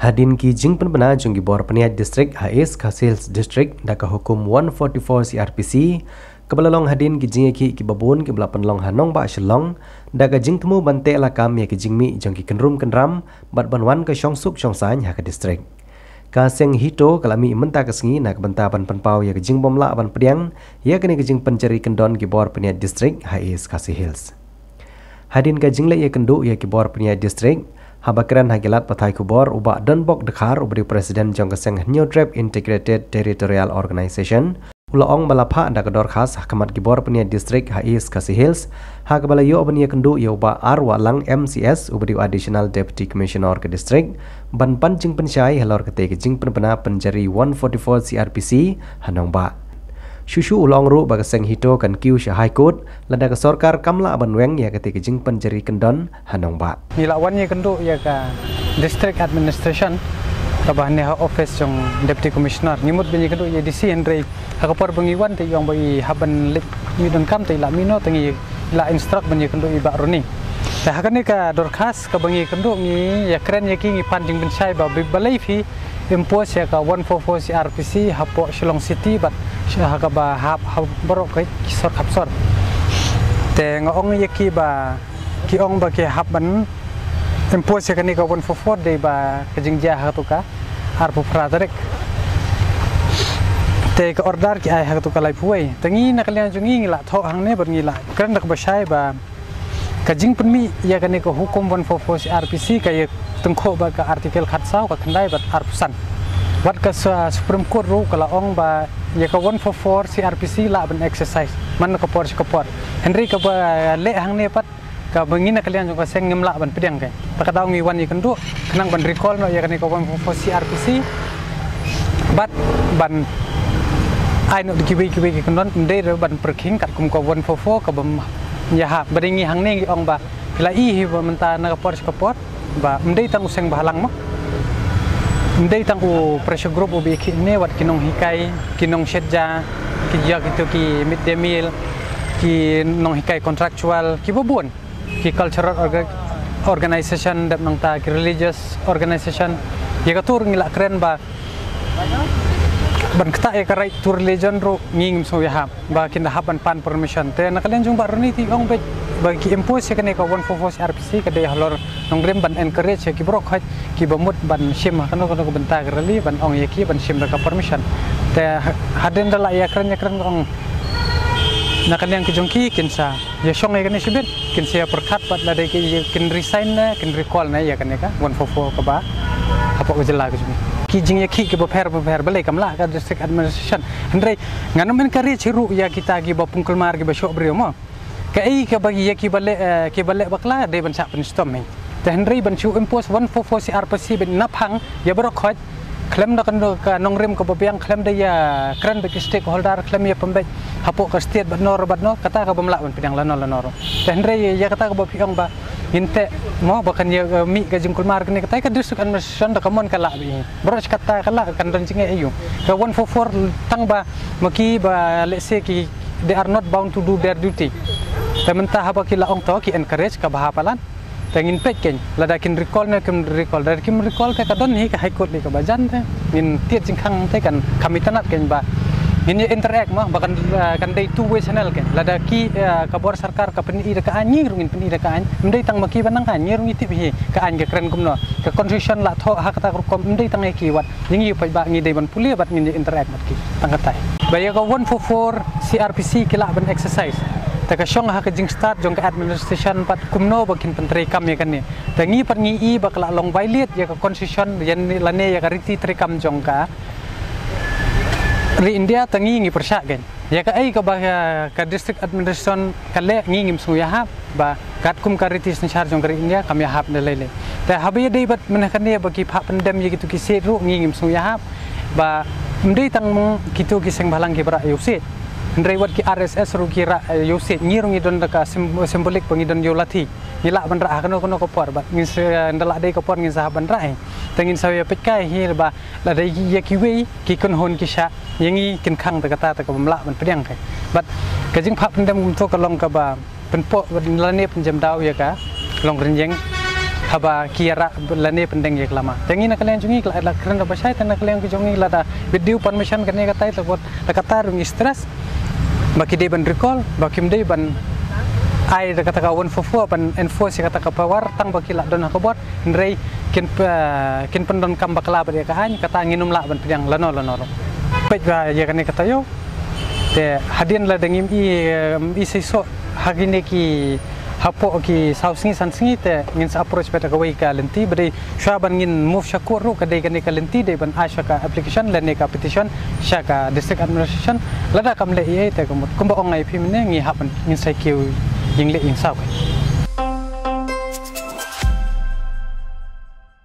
Hadin ki jing penbena jung ki bor peniat distrik Hais Kasils District daka hukum 144 CRPC kebelalong hadin ki jing ki babun ki belapan long hanong ba shelong daka jing temu bante lakam ya ki jing mi jung ki kenrum kenram bat banwan ke syong suk syong san ha ke distrik ka seng hito kalami menta kesengi nak benta ban penpau ya ki jing bomla ban pediang ya kini ki jing penceri kendon ki bor peniat distrik Hais Kasils hadin ka jing le ya kendu ya ki bor peniat distrik Habakran hagilat patai kubor ubak donbok dekhar ubri presiden jongkaseng New Trap Integrated Territorial Organization ulaong balapha da kedor khas hakamat gibor penia distrik Hais Kasils ha kabalayo bania kendu ya ubak arwa lang MCS ubri additional deputy commissioner ke distrik ban pancing pensyai halor kete kejing penpena penjari 144 CRPC hanong ba Shushu ulang ru bagaseng hito kan kiu syahai kod lada ke sorkar kamla abanweng ya ketika jing penjeri kendon hanong ba. Nilawan ya kendo ya ka district administration kabahne ha office yung deputy commissioner nimut benyi kendo ya DC Henry hakapor bengiwan te yung bagi haban lit midon kam te la mino tengi la instruct benyi kendo iba roni. Dah hakane ka dorkas ka bengi kendo ngi ya keren ya ki ngi panding bensai ba balai fi impose ya ka 144 CRPC hapo Shillong City bat syahaka ba hap borok kai kisor kapsor te ngong ya ki ba ki ong ba ki hap ban impose ya kani ka 144 de ba kejingja ha tu ka arpu pratarek te ka order ki ai ha tu ka lai puai tengi na kalian jungi ngila tho hang ne ber ngila kan dak ba syai ba kajing penmi ya kani ka hukum 144 CRPC kaya tengkok ba ka artikel khatsau ka khandai bat arpusan wat ka Supreme Court ru kala ong ba ya ka 144 CRPC la ban exercise man ka por Henry ka ba le hang ne pat ka bangin na kalian ka seng ngemla ban pedang kai ta ka daw ngi wan ni kendu kenang ban recall no ya ka ka 144 CRPC bat ban ai no kiwi ki kendon ndai ban perking kat kum ka 144 ka bam ya ha beringi hang ne ong ba la i ba menta na ka por ba ndai tang useng bahalang mo ndai tang u pressure group ubi ne wat kinong hikai kinong shedja ki ja gitu ki mid day meal ki nong hikai contractual ki bobon ki cultural organization dap nong ta ki religious organization ya ka tur ngila keren ba ban kata ya ka right to religion ro nging so ya ba kin da haban pan permission te nakalen jung ba roni ti ong be bagi impose ya kene ka 144 RPC ka de halor nong rem ban encourage ki brok hat ki bamut ban sim kano ko benta rali ban ong ya ki ban sim da ka permission te haden dala ya keren ong nakalen ki jongki kinsa ya song ya kene sibit kinsa perkat bat la de ki kin resign na kin recall na ya kene ka 144 ka ba apa ko jela ki ki jing ya ki ke beper balai kamla ka district administration Henry ngano men kari ciru ya kita gi ba pungkul mar gi ba syok brio mo ka ai ka bagi ya ki balik bakla de ban sak penstom me te Henry ban chu impose 144 CRPC ben naphang ya bro khoj klem da kan ka nong rem ko babiang klem da ya kran be stakeholder klem ya pembek hapo ka state bat nor kata ka bamla ban pedang lanor te Henry ya kata ka ba piang ba hinte mo bakan ya mi ka jungkul mar kene kata ka district administration da kamon kala bi bro kata kala kan rancinge ayu ka 144 tang ba maki ba let's say ki they are not bound to do their duty tementah apa ki la ong to ki encourage ka bahapalan tengin peken ladakin recall na kem recall dari kem recall ka don hi ka high court ka bajan te ngin tiet jingkhang te kan kami tanat ken ba ini interact mah bahkan kan day two way channel kan lada ki kabor sarkar ka peni ida ka anyi rungin peni ida ka an ndai tang maki banang ka anyi rungi tibi ka an ka kren kumno ka constitution la tho ha kata kom ndai tang ki wat ngi pai ba ngi dei ban pulia bat ngi interact mat ki tang katai baya ka 144 CRPC ki la ban exercise ta ka syong ha ka jing start jong ka administration pat kumno bakin pentri kam ya kan ni tangi pat ngi i bak la long violate ya ka constitution yan lane ya ka riti tri kam jong ka Ri India tangi ngi persyak kan ya ka ai ka ba ka district administration kale ngi ngim su ya ha ba kat kum ka ritis ni charge ngri India kam ya hap ne lele ta habi dei bat menakan ne bagi phak pendam ye gitu ki se ru ngi ngim su ya ha ba ndei tang kitu ki seng balang ki bra yusit ndrei wat ki RSS ru ki ra yusit ngirung idon ka simbolik pengidon yolati ngila ban ra kono ko por ba ngi ndala dei ko por ngi sah ban ra tengin saya pekai hir ba la dei ye ki we ki kon hon ki sha yangi kin khang ta kata ta ka bamla ban pedang kai bat ka jing phap pendam to ka long ka ba penpo la ne penjam daw ya ka long renjeng haba kira lane pendeng yak lama tengi na kalian jungi la kerana basai tan kalian jungi la da video permission kene kata itu buat kata rung stress baki de ban recall baki de ban ai kata ka one for ban enforce kata ka power tang baki la don ka buat ndrei kin pendon kam bakla ba ka han kata nginum la ban pedang lano pej ba ya kene kata yo te hadin la dengim i seso hagine ki hapo ki sausingi sansingi te ngin sa approach beta ka wai ka lenti bade shaban ngin move shakur ro ka de kane ka lenti de ban asha ka application la ne ka petition sha ka district administration lada kam le te kumba ongai phim ne ngi hapan ngin sai kiu ying le ing sa